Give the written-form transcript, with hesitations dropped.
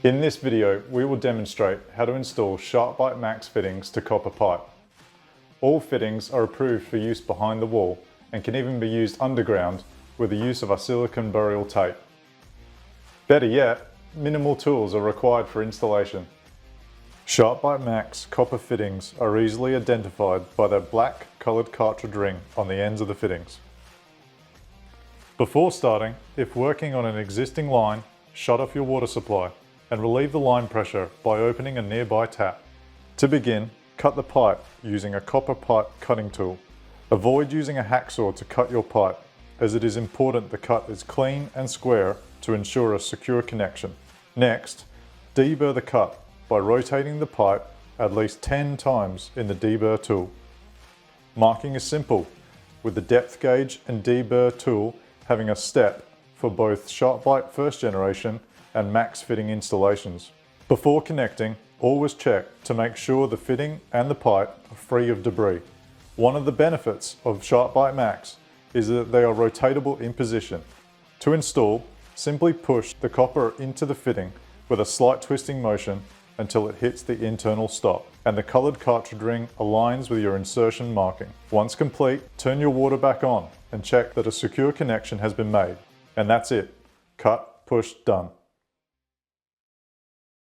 In this video, we will demonstrate how to install SharkBite Max fittings to copper pipe. All fittings are approved for use behind the wall and can even be used underground with the use of our silicone burial tape. Better yet, minimal tools are required for installation. SharkBite Max copper fittings are easily identified by their black coloured cartridge ring on the ends of the fittings. Before starting, if working on an existing line, shut off your water supply and relieve the line pressure by opening a nearby tap. To begin, cut the pipe using a copper pipe cutting tool. Avoid using a hacksaw to cut your pipe, as it is important the cut is clean and square to ensure a secure connection. Next, deburr the cut by rotating the pipe at least 10 times in the deburr tool. Marking is simple, with the depth gauge and deburr tool having a step for both SharkBite first generation and Max fitting installations. Before connecting, always check to make sure the fitting and the pipe are free of debris. One of the benefits of SharkBite Max is that they are rotatable in position. To install, simply push the copper into the fitting with a slight twisting motion until it hits the internal stop and the coloured cartridge ring aligns with your insertion marking. Once complete, turn your water back on and check that a secure connection has been made. And that's it. Cut, push, done.